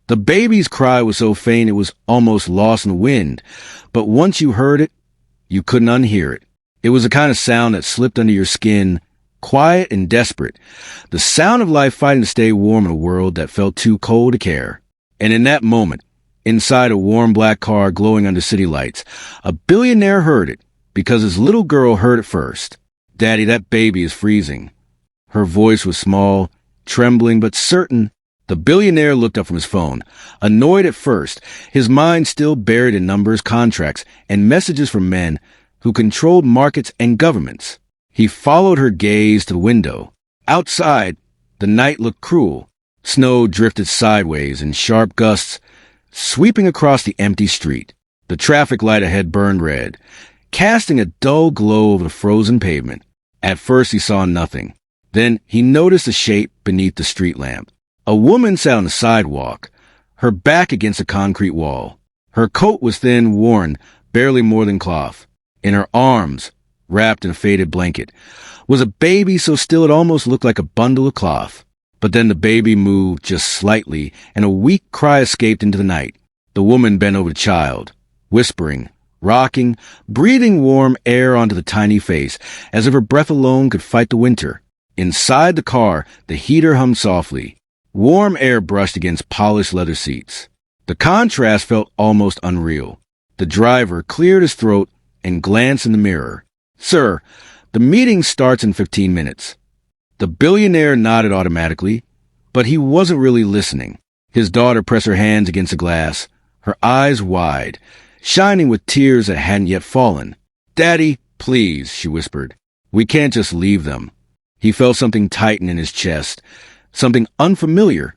The baby's cry was so faint it was almost lost in the wind, but once you heard it, you couldn't unhear it. It was a kind of sound that slipped under your skin, quiet and desperate, the sound of life fighting to stay warm in a world that felt too cold to care. And in that moment, inside a warm black car glowing under city lights, a billionaire heard it because his little girl heard it first. "Daddy, that baby is freezing." Her voice was small, trembling, but certain. The billionaire looked up from his phone, annoyed at first, his mind still buried in numbers, contracts, and messages from men who controlled markets and governments. He followed her gaze to the window. Outside, the night looked cruel. Snow drifted sideways in sharp gusts, sweeping across the empty street. The traffic light ahead burned red, casting a dull glow over the frozen pavement. At first he saw nothing. Then he noticed a shape beneath the street lamp. A woman sat on the sidewalk, her back against a concrete wall. Her coat was thin, worn, barely more than cloth. In her arms, wrapped in a faded blanket, was a baby so still it almost looked like a bundle of cloth. But then the baby moved just slightly, and a weak cry escaped into the night. The woman bent over the child, whispering, rocking, breathing warm air onto the tiny face, as if her breath alone could fight the winter. Inside the car, the heater hummed softly. Warm air brushed against polished leather seats. The contrast felt almost unreal. The driver cleared his throat and glanced in the mirror. "Sir, the meeting starts in 15 minutes. The billionaire nodded automatically, but he wasn't really listening. His daughter pressed her hands against the glass, her eyes wide, shining with tears that hadn't yet fallen. "Daddy, please," she whispered. "We can't just leave them." He felt something tighten in his chest, something unfamiliar,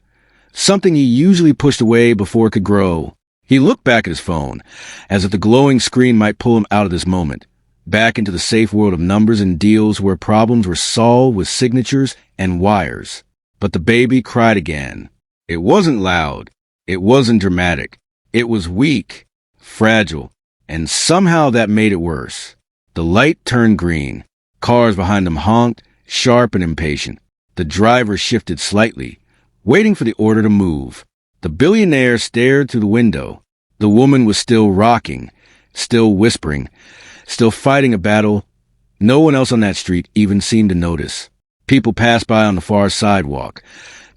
something he usually pushed away before it could grow. He looked back at his phone, as if the glowing screen might pull him out of this moment, back into the safe world of numbers and deals where problems were solved with signatures and wires. But the baby cried again. It wasn't loud. It wasn't dramatic. It was weak, fragile, and somehow that made it worse. The light turned green. Cars behind him honked, sharp and impatient. The driver shifted slightly, waiting for the order to move. The billionaire stared through the window. The woman was still rocking, still whispering, still fighting a battle no one else on that street even seemed to notice. People passed by on the far sidewalk,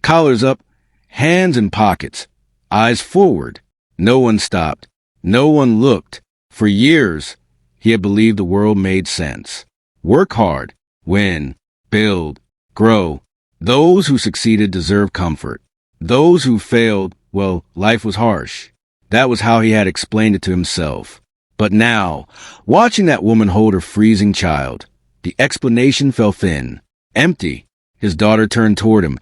collars up, hands in pockets, eyes forward. No one stopped. No one looked. For years, he had believed the world made sense. Work hard, win, build, grow. Those who succeeded deserved comfort. Those who failed, well, life was harsh. That was how he had explained it to himself. But now, watching that woman hold her freezing child, the explanation fell thin, empty. His daughter turned toward him,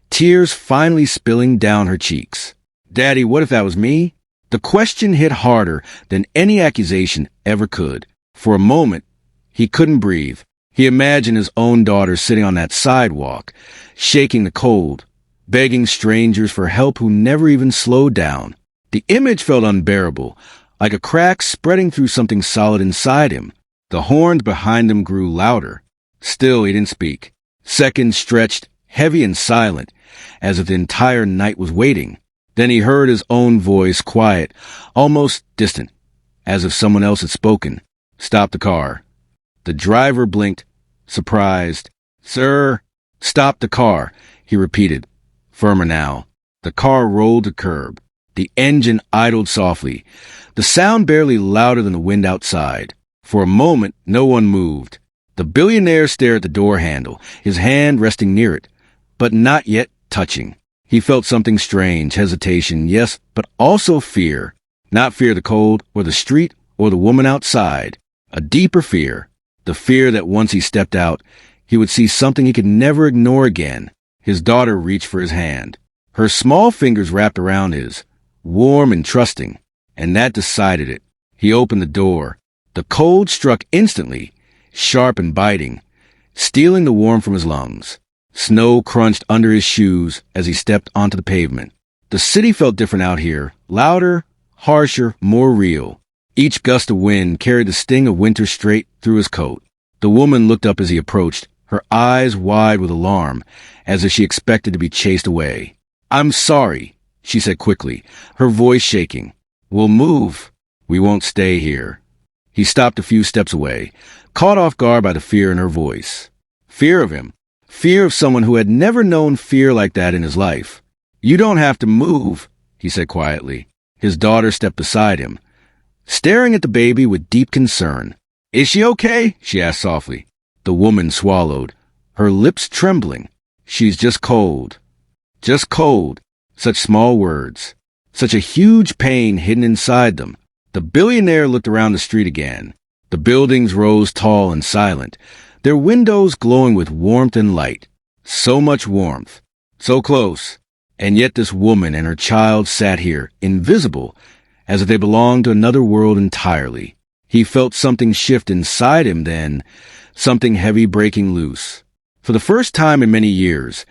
tears finally spilling down her cheeks. "Daddy, what if that was me?" The question hit harder than any accusation ever could. For a moment, he couldn't breathe. He imagined his own daughter sitting on that sidewalk, shaking the cold, begging strangers for help who never even slowed down. The image felt unbearable, like a crack spreading through something solid inside him. The horns behind him grew louder. Still, he didn't speak. Seconds stretched, heavy and silent, as if the entire night was waiting. Then he heard his own voice, quiet, almost distant, as if someone else had spoken. "Stop the car." The driver blinked, surprised. "Sir, stop the car," he repeated, firmer now. The car rolled to curb. The engine idled softly, the sound barely louder than the wind outside. For a moment, no one moved. The billionaire stared at the door handle, his hand resting near it, but not yet touching. He felt something strange, hesitation, yes, but also fear. Not fear of the cold, or the street, or the woman outside. A deeper fear. The fear that once he stepped out, he would see something he could never ignore again. His daughter reached for his hand. Her small fingers wrapped around his, warm and trusting, and that decided it. He opened the door. The cold struck instantly, sharp and biting, stealing the warmth from his lungs. Snow crunched under his shoes as he stepped onto the pavement. The city felt different out here, louder, harsher, more real. Each gust of wind carried the sting of winter straight through his coat. The woman looked up as he approached, her eyes wide with alarm, as if she expected to be chased away. "I'm sorry," she said quickly, her voice shaking. We'll move. We won't stay here. He stopped a few steps away, caught off guard by the fear in her voice. Fear of him. Fear of someone who had never known fear like that in his life. You don't have to move, he said quietly. His daughter stepped beside him, staring at the baby with deep concern. Is she okay? She asked softly. The woman swallowed, her lips trembling. She's just cold. Just cold. Such small words. Such a huge pain hidden inside them. The billionaire looked around the street again. The buildings rose tall and silent, their windows glowing with warmth and light. So much warmth. So close. And yet this woman and her child sat here, invisible, as if they belonged to another world entirely. He felt something shift inside him then, something heavy breaking loose. For the first time in many years,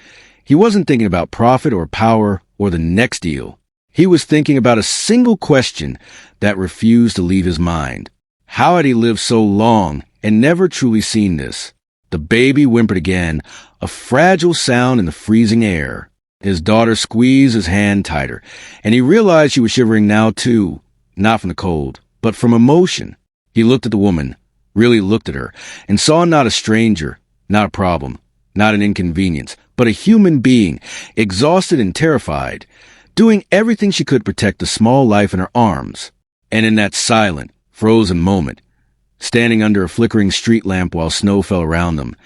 he wasn't thinking about profit or power or the next deal. He was thinking about a single question that refused to leave his mind. How had he lived so long and never truly seen this? The baby whimpered again, a fragile sound in the freezing air. His daughter squeezed his hand tighter, and he realized she was shivering now too, not from the cold, but from emotion. He looked at the woman, really looked at her, and saw not a stranger, not a problem, not an inconvenience, but a human being, exhausted and terrified, doing everything she could to protect the small life in her arms. And in that silent, frozen moment, standing under a flickering street lamp while snow fell around them,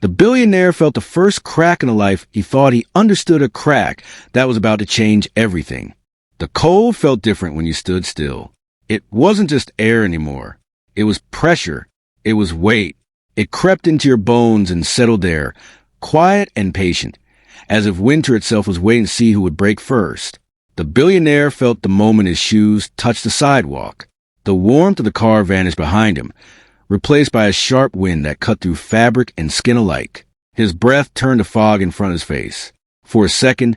the billionaire felt the first crack in a life he thought he understood, a crack that was about to change everything. The cold felt different when you stood still. It wasn't just air anymore. It was pressure. It was weight. It crept into your bones and settled there, quiet and patient, as if winter itself was waiting to see who would break first. The billionaire felt the moment his shoes touched the sidewalk. The warmth of the car vanished behind him, replaced by a sharp wind that cut through fabric and skin alike. His breath turned to fog in front of his face. For a second,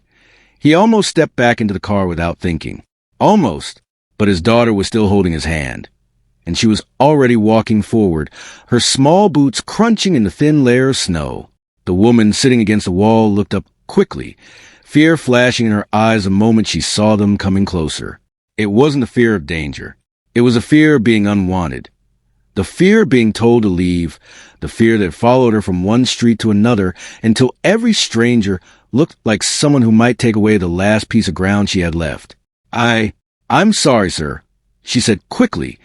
he almost stepped back into the car without thinking. Almost, but his daughter was still holding his hand, and she was already walking forward, her small boots crunching in the thin layer of snow. The woman sitting against the wall looked up quickly, fear flashing in her eyes the moment she saw them coming closer. It wasn't a fear of danger. It was a fear of being unwanted. The fear of being told to leave, the fear that followed her from one street to another until every stranger looked like someone who might take away the last piece of ground she had left. I'm sorry, sir, she said quickly,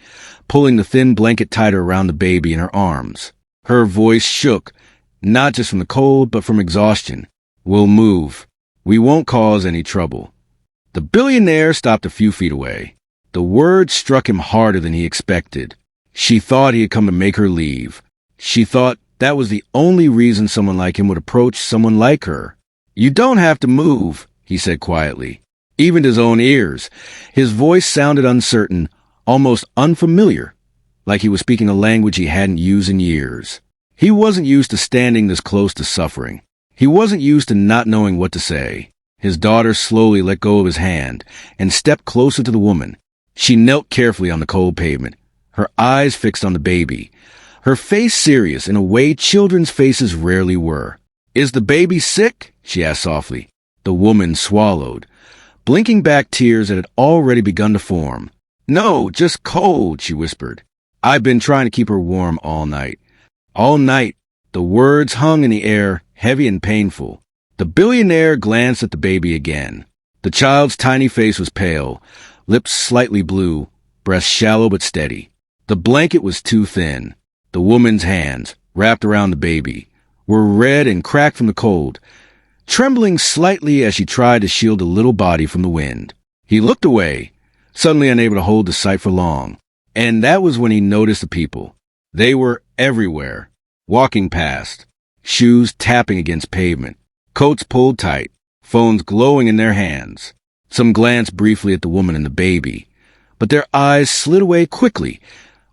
pulling the thin blanket tighter around the baby in her arms. Her voice shook, not just from the cold, but from exhaustion. We'll move. We won't cause any trouble. The billionaire stopped a few feet away. The words struck him harder than he expected. She thought he had come to make her leave. She thought that was the only reason someone like him would approach someone like her. You don't have to move, he said quietly. Even to his own ears, his voice sounded uncertain, almost unfamiliar, like he was speaking a language he hadn't used in years. He wasn't used to standing this close to suffering. He wasn't used to not knowing what to say. His daughter slowly let go of his hand and stepped closer to the woman. She knelt carefully on the cold pavement, her eyes fixed on the baby, her face serious in a way children's faces rarely were. Is the baby sick? She asked softly. The woman swallowed, blinking back tears that had already begun to form. No, just cold, she whispered. I've been trying to keep her warm all night. All night. The words hung in the air, heavy and painful. The billionaire glanced at the baby again. The child's tiny face was pale, lips slightly blue, breast shallow but steady. The blanket was too thin. The woman's hands, wrapped around the baby, were red and cracked from the cold, trembling slightly as she tried to shield the little body from the wind. He looked away, suddenly unable to hold the sight for long. And that was when he noticed the people. They were everywhere, walking past, shoes tapping against pavement, coats pulled tight, phones glowing in their hands. Some glanced briefly at the woman and the baby, but their eyes slid away quickly,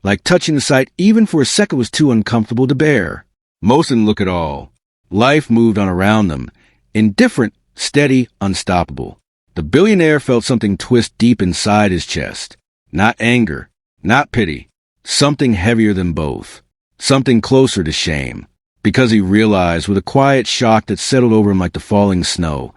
like touching the sight even for a second was too uncomfortable to bear. Most didn't look at all. Life moved on around them, indifferent, steady, unstoppable. The billionaire felt something twist deep inside his chest. Not anger, not pity, something heavier than both, something closer to shame, because he realized with a quiet shock that settled over him like the falling snow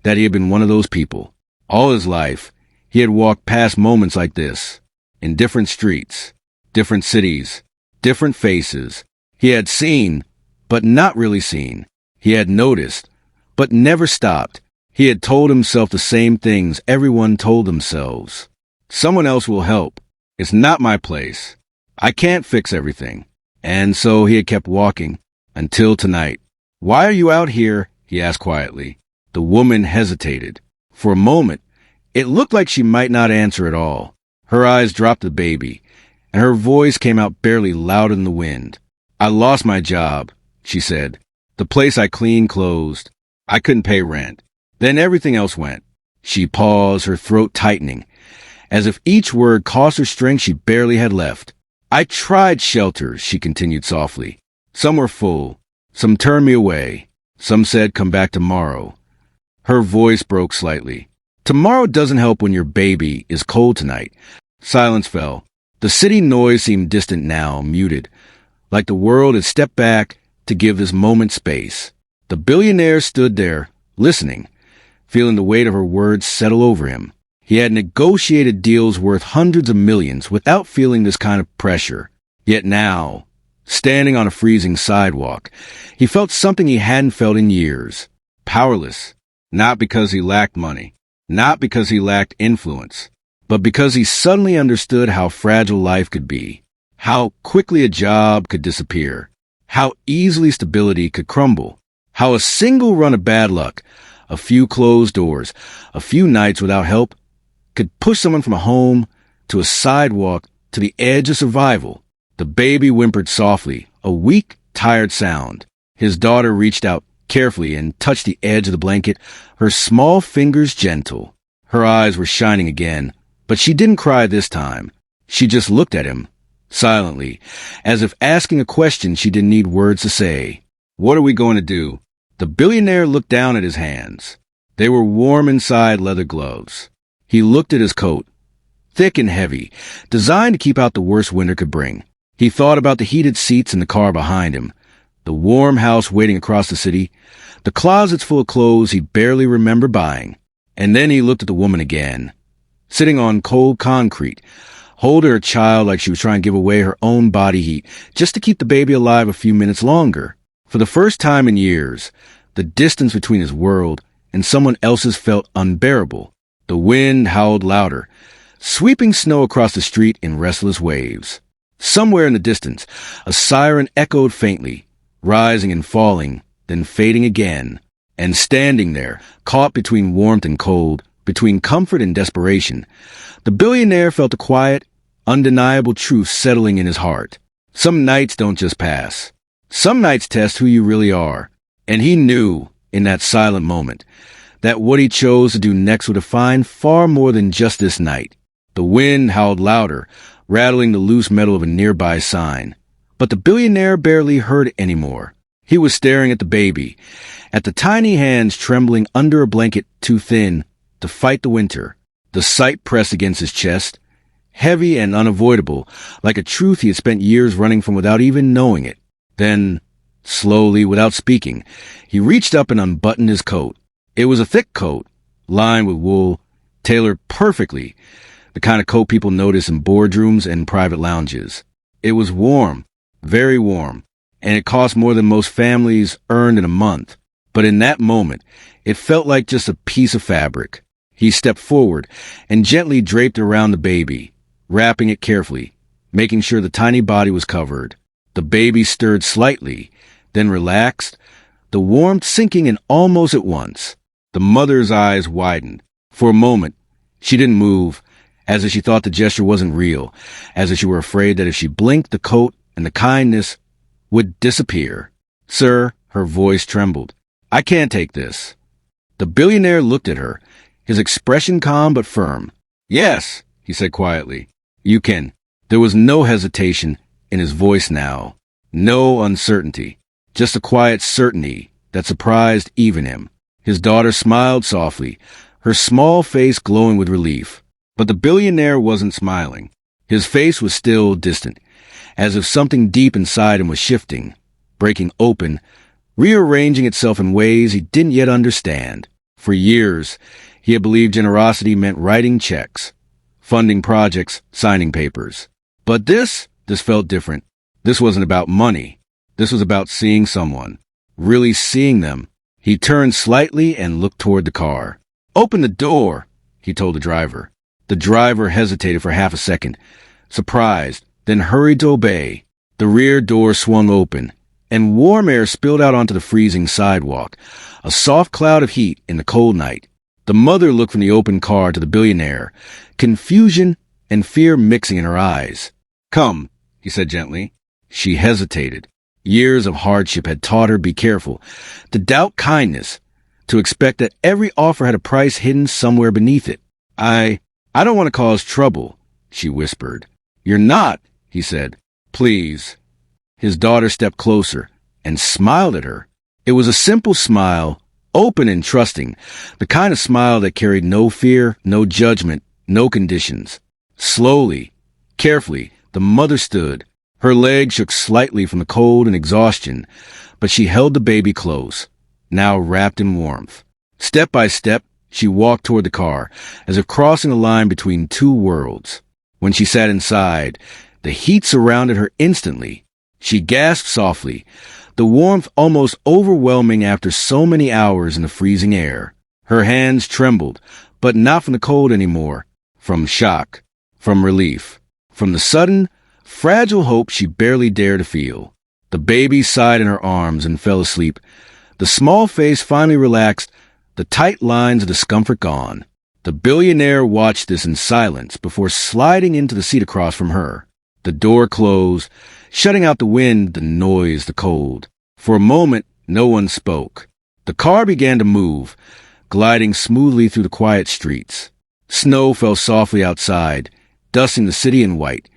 that he had been one of those people, All his life, he had walked past moments like this, in different streets, different cities, different faces. He had seen, but not really seen. He had noticed, but never stopped. He had told himself the same things everyone told themselves. Someone else will help. It's not my place. I can't fix everything. And so he had kept walking, until tonight. Why are you out here? He asked quietly. The woman hesitated. For a moment, it looked like she might not answer at all. Her eyes dropped to the baby, and her voice came out barely loud in the wind. I lost my job, she said. The place I cleaned closed. I couldn't pay rent. Then everything else went. She paused, her throat tightening, as if each word cost her strength she barely had left. I tried shelters, she continued softly. Some were full. Some turned me away. Some said, come back tomorrow. Her voice broke slightly. Tomorrow doesn't help when your baby is cold tonight. Silence fell. The city noise seemed distant now, muted, like the world had stepped back to give this moment space. The billionaire stood there, listening, feeling the weight of her words settle over him. He had negotiated deals worth hundreds of millions without feeling this kind of pressure. Yet now, standing on a freezing sidewalk, he felt something he hadn't felt in years. Powerless, not because he lacked money, not because he lacked influence, but because he suddenly understood how fragile life could be, how quickly a job could disappear, how easily stability could crumble, how a single run of bad luck, a few closed doors, a few nights without help, could push someone from a home to a sidewalk to the edge of survival. The baby whimpered softly, a weak, tired sound. His daughter reached out carefully and touched the edge of the blanket, her small fingers gentle. Her eyes were shining again, but she didn't cry this time. She just looked at him, silently, as if asking a question she didn't need words to say. What are we going to do? The billionaire looked down at his hands. They were warm inside leather gloves. He looked at his coat, thick and heavy, designed to keep out the worst winter could bring. He thought about the heated seats in the car behind him, the warm house waiting across the city, the closets full of clothes he barely remembered buying. And then he looked at the woman again, sitting on cold concrete, holding her child like she was trying to give away her own body heat just to keep the baby alive a few minutes longer. For the first time in years, the distance between his world and someone else's felt unbearable. The wind howled louder, sweeping snow across the street in restless waves. Somewhere in the distance, a siren echoed faintly, rising and falling, then fading again. And standing there, caught between warmth and cold, between comfort and desperation, the billionaire felt a quiet, undeniable truth settling in his heart. Some nights don't just pass. Some nights test who you really are. And he knew, in that silent moment, that what he chose to do next would define far more than just this night. The wind howled louder, rattling the loose metal of a nearby sign. But the billionaire barely heard it anymore. He was staring at the baby, at the tiny hands trembling under a blanket too thin to fight the winter. The sight pressed against his chest, heavy and unavoidable, like a truth he had spent years running from without even knowing it. Then, slowly, without speaking, he reached up and unbuttoned his coat. It was a thick coat, lined with wool, tailored perfectly, the kind of coat people notice in boardrooms and private lounges. It was warm, very warm, and it cost more than most families earned in a month. But in that moment, it felt like just a piece of fabric. He stepped forward and gently draped it around the baby, wrapping it carefully, making sure the tiny body was covered. The baby stirred slightly, then relaxed, the warmth sinking in almost at once. The mother's eyes widened. For a moment, she didn't move, as if she thought the gesture wasn't real, as if she were afraid that if she blinked, the coat and the kindness would disappear. Sir, her voice trembled. I can't take this. The billionaire looked at her, his expression calm but firm. Yes, he said quietly. You can. There was no hesitation in his voice now, no uncertainty, just a quiet certainty that surprised even him. His daughter smiled softly, her small face glowing with relief. But the billionaire wasn't smiling. His face was still distant, as if something deep inside him was shifting, breaking open, rearranging itself in ways he didn't yet understand. For years, He had believed generosity meant writing checks, funding projects, signing papers. But this felt different. This wasn't about money. This was about seeing someone, really seeing them. He turned slightly and looked toward the car. "Open the door," he told the driver. The driver hesitated for half a second, surprised, then hurried to obey. The rear door swung open, and warm air spilled out onto the freezing sidewalk, a soft cloud of heat in the cold night. The mother looked from the open car to the billionaire, confusion and fear mixing in her eyes. "Come," he said gently. She hesitated. Years of hardship had taught her be careful, to doubt kindness, to expect that every offer had a price hidden somewhere beneath it. I don't want to cause trouble," she whispered. "You're not," he said. "Please." His daughter stepped closer and smiled at her. It was a simple smile, open and trusting, the kind of smile that carried no fear, no judgment, no conditions. Slowly, carefully, the mother stood. Her legs shook slightly from the cold and exhaustion, but she held the baby close, now wrapped in warmth. Step by step, she walked toward the car, as if crossing a line between two worlds. When she sat inside, the heat surrounded her instantly. She gasped softly, the warmth almost overwhelming after so many hours in the freezing air. Her hands trembled, but not from the cold anymore, from shock, from relief, from the sudden, fragile hope she barely dared to feel. The baby sighed in her arms and fell asleep. The small face finally relaxed, the tight lines of discomfort gone. The billionaire watched this in silence before sliding into the seat across from her. The door closed, shutting out the wind, the noise, the cold. For a moment, no one spoke. The car began to move, gliding smoothly through the quiet streets. Snow fell softly outside, dusting the city in white,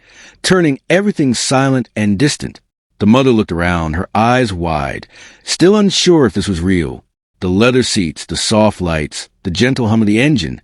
turning everything silent and distant. The mother looked around, her eyes wide, still unsure if this was real. The leather seats, the soft lights, the gentle hum of the engine.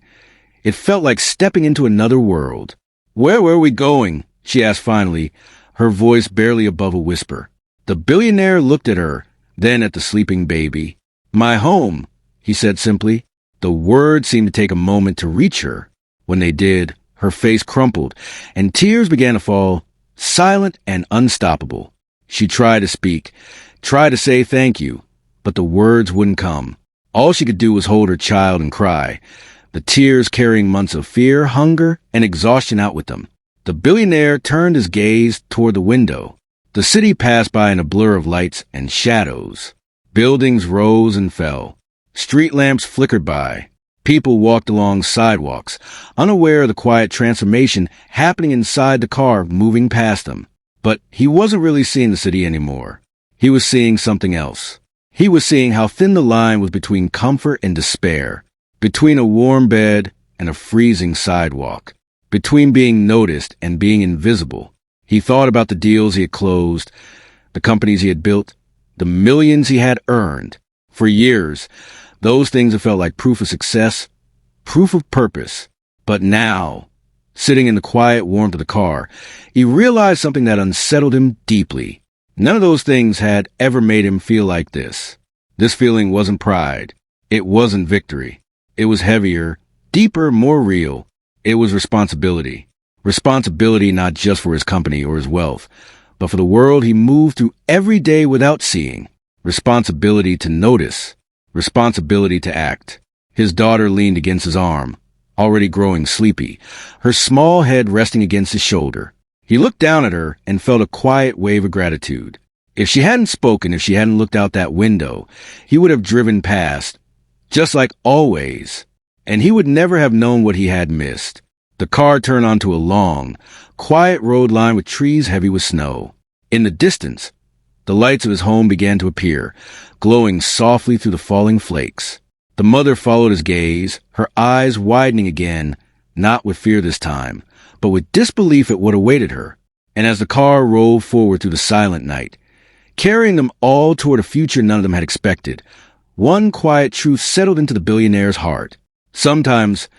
It felt like stepping into another world. "Where were we going?" she asked finally, her voice barely above a whisper. The billionaire looked at her, then at the sleeping baby. "My home," he said simply. The words seemed to take a moment to reach her. When they did, her face crumpled, and tears began to fall, silent and unstoppable. She tried to speak, tried to say thank you, but the words wouldn't come. All she could do was hold her child and cry, the tears carrying months of fear, hunger, and exhaustion out with them. The billionaire turned his gaze toward the window. The city passed by in a blur of lights and shadows. Buildings rose and fell. Street lamps flickered by. People walked along sidewalks, unaware of the quiet transformation happening inside the car moving past them. But he wasn't really seeing the city anymore. He was seeing something else. He was seeing how thin the line was between comfort and despair, between a warm bed and a freezing sidewalk, between being noticed and being invisible. He thought about the deals he had closed, the companies he had built, the millions he had earned. For years, those things had felt like proof of success, proof of purpose. But now, sitting in the quiet warmth of the car, he realized something that unsettled him deeply. None of those things had ever made him feel like this. This feeling wasn't pride. It wasn't victory. It was heavier, deeper, more real. It was responsibility. Responsibility not just for his company or his wealth, but for the world he moved through every day without seeing. Responsibility to notice. Responsibility to act. His daughter leaned against his arm, already growing sleepy, her small head resting against his shoulder. He looked down at her and felt a quiet wave of gratitude. If she hadn't spoken, if she hadn't looked out that window, he would have driven past, just like always, and he would never have known what he had missed. The car turned onto a long, quiet road lined with trees heavy with snow. In the distance, the lights of his home began to appear, glowing softly through the falling flakes. The mother followed his gaze, her eyes widening again, not with fear this time, but with disbelief at what awaited her. And as the car rolled forward through the silent night, carrying them all toward a future none of them had expected, one quiet truth settled into the billionaire's heart. Sometimes,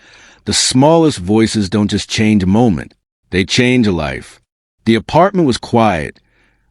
the smallest voices don't just change a moment, they change a life. The apartment was quiet,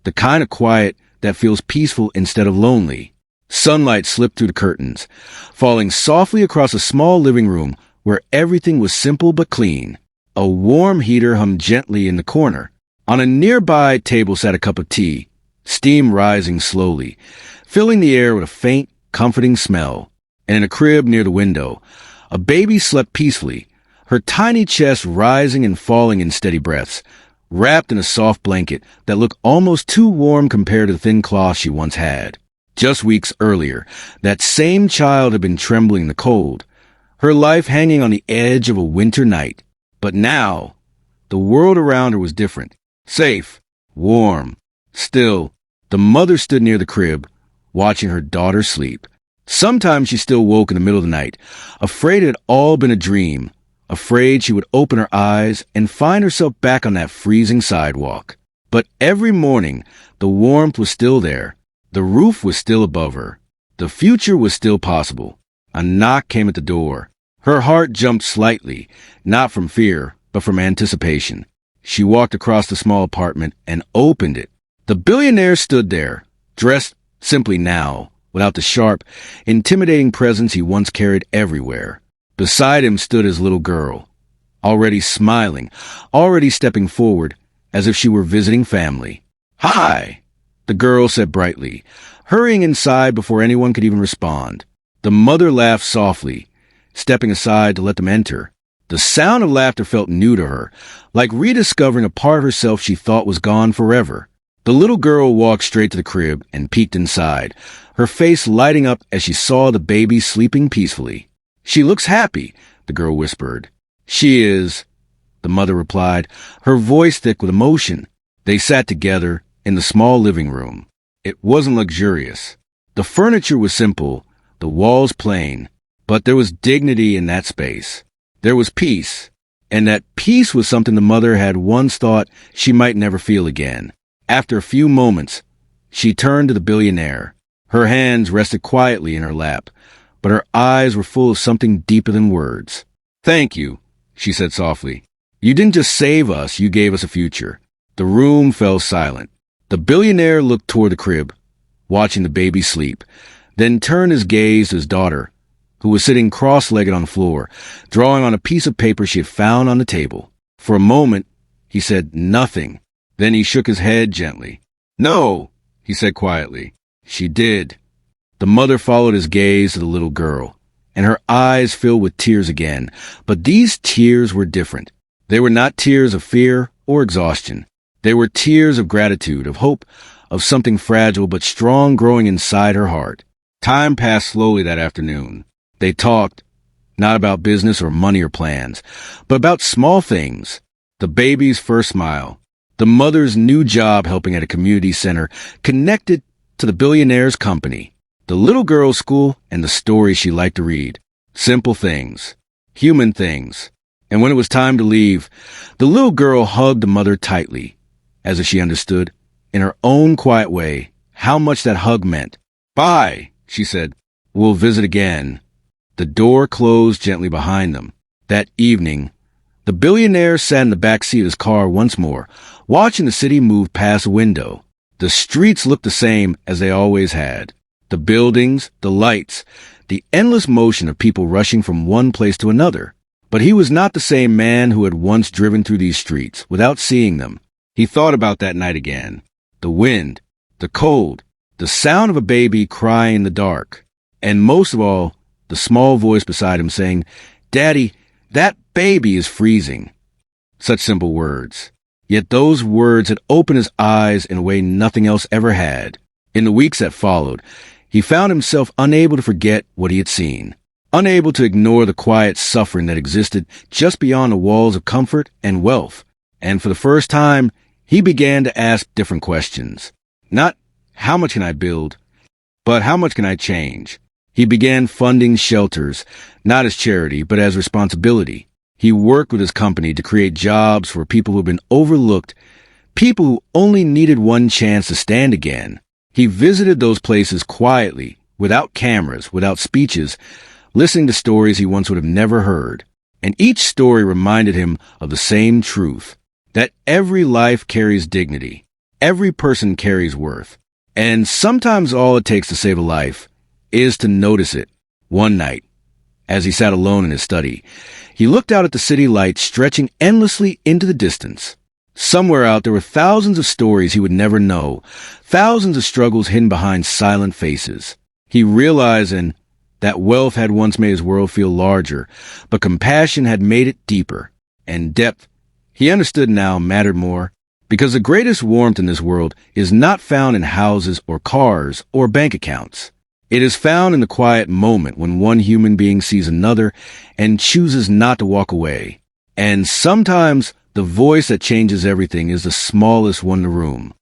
the kind of quiet that feels peaceful instead of lonely. Sunlight slipped through the curtains, falling softly across a small living room where everything was simple but clean. A warm heater hummed gently in the corner. On a nearby table sat a cup of tea, steam rising slowly, filling the air with a faint, comforting smell. And in a crib near the window, a baby slept peacefully, her tiny chest rising and falling in steady breaths, wrapped in a soft blanket that looked almost too warm compared to the thin cloth she once had. Just weeks earlier, that same child had been trembling in the cold, her life hanging on the edge of a winter night. But now, the world around her was different. Safe, warm, still. The mother stood near the crib, watching her daughter sleep. Sometimes she still woke in the middle of the night, afraid it had all been a dream, afraid she would open her eyes and find herself back on that freezing sidewalk. But every morning, the warmth was still there. The roof was still above her. The future was still possible. A knock came at the door. Her heart jumped slightly, not from fear, but from anticipation. She walked across the small apartment and opened it. The billionaire stood there, dressed simply now, without the sharp, intimidating presence he once carried everywhere. Beside him stood his little girl, already smiling, already stepping forward, as if she were visiting family. "Hi," the girl said brightly, hurrying inside before anyone could even respond. The mother laughed softly, stepping aside to let them enter. The sound of laughter felt new to her, like rediscovering a part of herself she thought was gone forever. The little girl walked straight to the crib and peeked inside, her face lighting up as she saw the baby sleeping peacefully. "She looks happy," the girl whispered. "She is," the mother replied, her voice thick with emotion. They sat together in the small living room. It wasn't luxurious. The furniture was simple, the walls plain, but there was dignity in that space. There was peace, and that peace was something the mother had once thought she might never feel again. After a few moments, she turned to the billionaire. Her hands rested quietly in her lap, but her eyes were full of something deeper than words. "Thank you," she said softly. "You didn't just save us, you gave us a future." The room fell silent. The billionaire looked toward the crib, watching the baby sleep, then turned his gaze to his daughter, who was sitting cross-legged on the floor, drawing on a piece of paper she had found on the table. For a moment, he said nothing. Then he shook his head gently. "No," he said quietly. "She did." The mother followed his gaze to the little girl, and her eyes filled with tears again. But these tears were different. They were not tears of fear or exhaustion. They were tears of gratitude, of hope, of something fragile but strong growing inside her heart. Time passed slowly that afternoon. They talked, not about business or money or plans, but about small things. The baby's first smile, the mother's new job helping at a community center connected to the billionaire's company, the little girl's school, and the stories she liked to read. Simple things, human things. And when it was time to leave, the little girl hugged the mother tightly, as if she understood, in her own quiet way, how much that hug meant. "Bye," she said. "We'll visit again." The door closed gently behind them. That evening, the billionaire sat in the back seat of his car once more, watching the city move past a window. The streets looked the same as they always had. The buildings, the lights, the endless motion of people rushing from one place to another. But he was not the same man who had once driven through these streets without seeing them. He thought about that night again. The wind, the cold, the sound of a baby crying in the dark, and most of all, the small voice beside him saying, "Daddy, that baby is freezing." Such simple words. Yet those words had opened his eyes in a way nothing else ever had. In the weeks that followed, he found himself unable to forget what he had seen, unable to ignore the quiet suffering that existed just beyond the walls of comfort and wealth. And for the first time, he began to ask different questions. Not, how much can I build, but how much can I change? He began funding shelters, not as charity, but as responsibility. He worked with his company to create jobs for people who had been overlooked, people who only needed one chance to stand again. He visited those places quietly, without cameras, without speeches, listening to stories he once would have never heard. And each story reminded him of the same truth, that every life carries dignity, every person carries worth, and sometimes all it takes to save a life is to notice it. One night, as he sat alone in his study, he looked out at the city lights stretching endlessly into the distance. Somewhere out there were thousands of stories he would never know, thousands of struggles hidden behind silent faces. He realized that wealth had once made his world feel larger, but compassion had made it deeper, and depth, he understood now, mattered more. Because the greatest warmth in this world is not found in houses or cars or bank accounts. It is found in the quiet moment when one human being sees another and chooses not to walk away. And sometimes the voice that changes everything is the smallest one in the room.